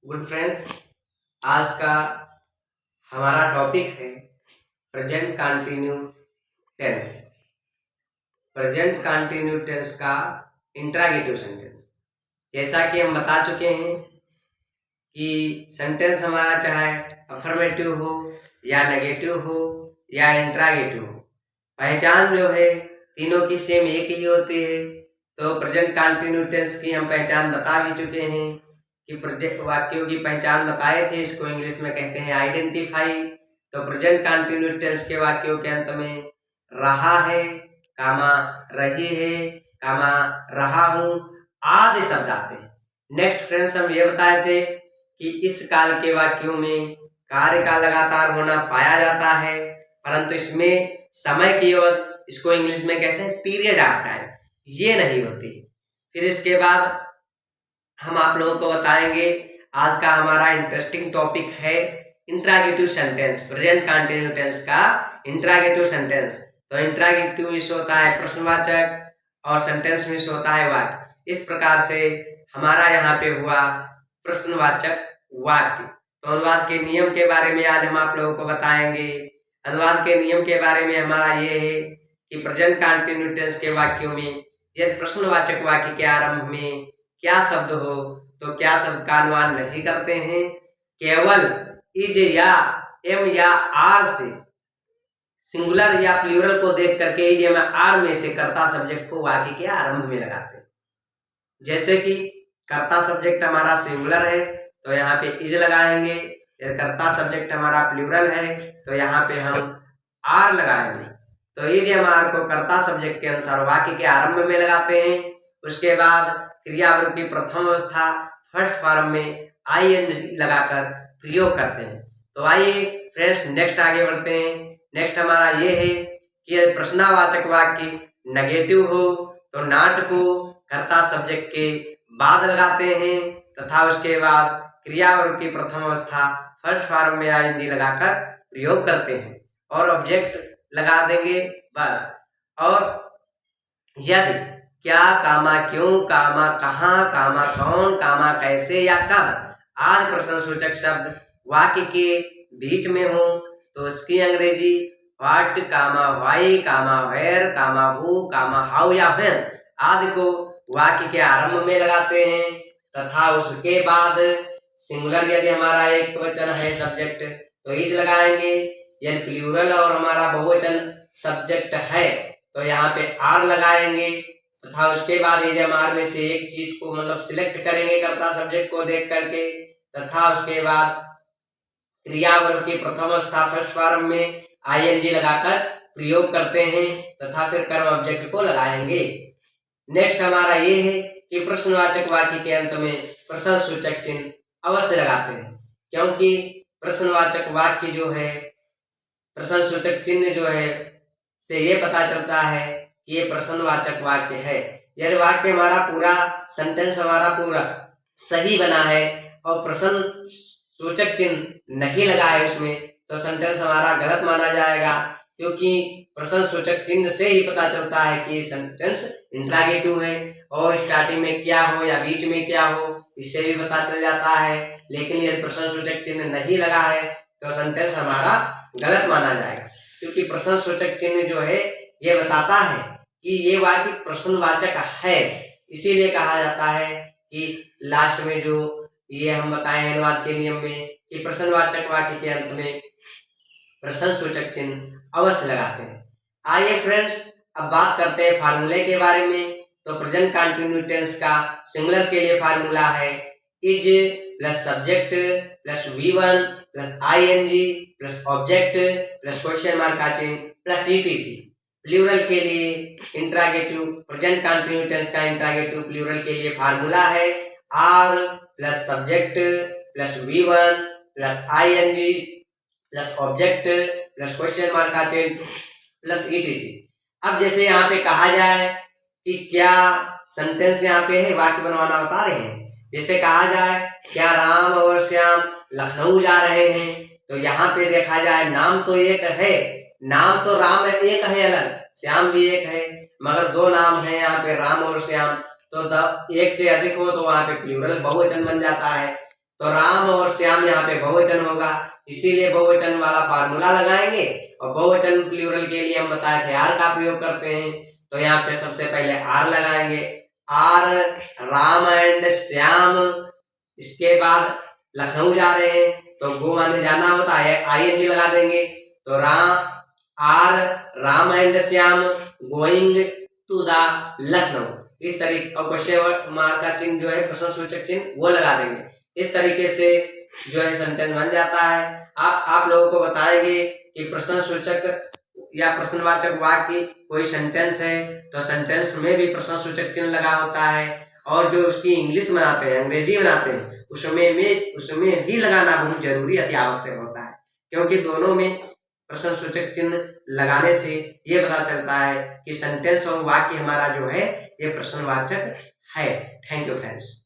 Good friends, आज का हमारा टॉपिक है present continue tense. Present continue tense का इंट्रागेटिव सेंटेंस। जैसा कि हम बता चुके हैं कि सेंटेंस हमारा चाहे अफर्मेटिव हो या नेगेटिव हो या इंट्रागेटिव हो, पहचान जो है तीनों की सेम एक ही होती है। तो प्रेजेंट कंटिन्यू टेंस की हम पहचान बता भी चुके हैं कि प्रेजेंट वाक्यों की पहचान बताए थे। इसको इंग्लिश में कहते हैं आइडेंटिफाई। तो प्रेजेंट कंटिन्यू टेंस के वाक्यों के अंत में रहा है, कामा रही है, कामा रहा हूं आदि शब्द आते हैं। नेक्स्ट फ्रेंड्स, हम ये बताए थे कि इस काल के वाक्यों में कार्य का लगातार होना पाया जाता है, परंतु इसमें समय की ओर इसको इंग्लिश में कहते हैं पीरियड ऑफ टाइम, ये नहीं होती। फिर इसके बाद हम आप लोगों को बताएंगे, आज का हमारा इंटरेस्टिंग टॉपिक है interrogative sentence. Present continue tense का इंट्रागेटिव सेंटेंस। तो इंट्रागेटिव में होता है प्रश्नवाचक और सेंटेंस में होता है वाक्य। इस प्रकार से हमारा यहाँ पे हुआ प्रश्नवाचक वाक्य। तो अनुवाद के नियम के बारे में आज हम आप लोगों को बताएंगे। अनुवाद के नियम के बारे में हमारा ये है कि प्रेजेंट कंटिन्यू टेंस के वाक्यों में यदि प्रश्नवाचक वाक्य के आरंभ में क्या शब्द हो तो क्या शब्द का अनुवाद नहीं करते हैं। केवल इज या एम या आर से, सिंगुलर या प्लूरल को देख करके इज या आर में से कर्ता सब्जेक्ट को वाक्य के आरंभ में लगाते हैं। जैसे कि कर्ता सब्जेक्ट हमारा सिंगुलर है तो यहाँ पे इज लगाएंगे। यदि कर्ता सब्जेक्ट हमारा प्लूरल है तो यहाँ पे हम आर लगाएंगे। तो इज या आर को कर्ता सब्जेक्ट के अनुसार वाक्य के आरंभ में लगाते हैं। उसके बाद क्रियावर्ग की प्रथम अवस्था फर्स्ट फॉर्म में आईएनजी लगाकर प्रयोग करते हैं। तो आइए फ्रेंड्स नेक्स्ट आगे बढ़ते हैं। नेक्स्ट हमारा ये है कि प्रश्नवाचक वाक्य नेगेटिव हो तो नॉट को कर्ता सब्जेक्ट के बाद लगाते हैं तथा उसके बाद क्रियावर्ग की प्रथम अवस्था फर्स्ट फॉर्म में आईएनजी लगाकर प्रयोग करते हैं और ऑब्जेक्ट लगा देंगे बस। और यदि क्या, कामा क्यों, कामा कहाँ, कामा कौन, कामा कैसे या कब आदि प्रश्नसूचक शब्द वाक्य के बीच में हो तो उसकी अंग्रेजी what, comma why, comma where, comma who, comma how या व्हेन आदि को वाक्य के आरंभ में लगाते हैं तथा उसके बाद सिंगुलर यदि हमारा एक वचन है सब्जेक्ट तो इज लगाएंगे। यदि प्लूरल और हमारा बहुवचन सब्जेक्ट है तो यहाँ पे आर लगाएंगे तथा उसके बाद आर में से एक चीज को मतलब सिलेक्ट करेंगे कर्ता सब्जेक्ट को देख करके तथा उसके बाद क्रियावर्ग की प्रथम अवस्था फर्स्ट फॉर्म में आईएनजी लगाकर प्रयोग करते हैं तथा फिर कर्म ऑब्जेक्ट को लगाएंगे। नेक्स्ट हमारा ये है कि प्रश्नवाचक वाक्य के अंत में प्रश्नसूचक चिन्ह अवश्य लगाते हैं, क्योंकि प्रश्नवाचक वाक्य जो है प्रश्नसूचक चिन्ह जो है से ये पता चलता है कि ये प्रश्नवाचक वाक्य है। यदि वाक्य हमारा पूरा सेंटेंस हमारा पूरा सही बना है और प्रश्न सूचक चिन्ह नहीं लगा है उसमें तो सेंटेंस हमारा गलत माना जाएगा, क्योंकि प्रश्न सूचक चिन्ह से ही पता चलता है कि सेंटेंस इंट्रागेटिव है और स्टार्टिंग में क्या हो या बीच में क्या हो इससे भी पता चल जाता है। लेकिन यदि प्रश्न सूचक चिन्ह नहीं लगा है तो सेंटेंस हमारा गलत माना जाएगा, क्योंकि प्रश्न सूचक चिन्ह जो है ये बताता है कि ये वाक्य प्रश्नवाचक है। इसीलिए कहा जाता है कि लास्ट में जो ये हम बताए हैं अनुवाद के नियम में कि प्रश्नवाचक वाक्य के अंत में प्रश्नसूचक चिन्ह अवश्य लगाते हैं। आइए फ्रेंड्स अब बात करते हैं फार्मूले के बारे में। तो प्रेजेंट कंटिन्यू टेंस का सिंगुलर के लिए फार्मूला है is plus subject plus V1 plus ING plus object plus question mark का चिन्ह प्लस ETC। प्लूरल के लिए इंट्रागेटिव प्रेजेंट कंटिन्यू टेंस का इंट्रागेटिव प्लूरल के लिए फार्मूला है R plus subject plus V1 plus ING plus object plus question mark का चिन्ह प्लस ETC। अब जैसे यहाँ पे कहा जाए कि क्या सेंटेंस यहाँ पे है वाक्य बनवाना बता रहे हैं। जैसे कहा जाए क्या राम और श्याम लखनऊ जा रहे हैं, तो यहाँ पे देखा जाए नाम तो एक है, नाम तो राम एक है अलग, श्याम भी एक है, मगर दो नाम है यहाँ पे राम और श्याम। तो एक से अधिक हो तो वहां पे प्लूरल बहुवचन बन जाता है। तो राम और श्याम यहाँ पे बहुवचन होगा, इसीलिए बहुवचन वाला फार्मूला लगाएंगे। और बहुवचन प्लूरल के लिए हम बताए थे आर का प्रयोग करते हैं, तो यहाँ पे सबसे पहले आर लगाएंगे, आर राम एंड श्याम। इसके बाद लखनऊ जा रहे हैं तो गो माने जाना होता है, ING लगा देंगे। तो are Ram and Shyam going to the Lucknow, इस तरीके। और क्वेश्चन मार्क का चिन्ह जो है, प्रश्न सूचक चिन्ह, वो लगा देंगे। इस तरीके से जो है सेंटेंस बन जाता है। आप लोगों को बताएंगे कि प्रश्न सूचक या प्रश्नवाचक वाक्य कोई सेंटेंस है तो सेंटेंस में भी प्रश्न सूचक चिन्ह लगा होता है, और जो उसकी इंग्लिश बनाते हैं, अंग्रेजी बनाते हैं, उसमें भी लगाना बहुत जरूरी अति आवश्यक होता है, क्योंकि दोनों में प्रश्न सूचक चिन्ह लगाने से ये पता चलता है कि सेंटेंस और वाक्य हमारा जो है ये प्रश्नवाचक है। Thank you friends.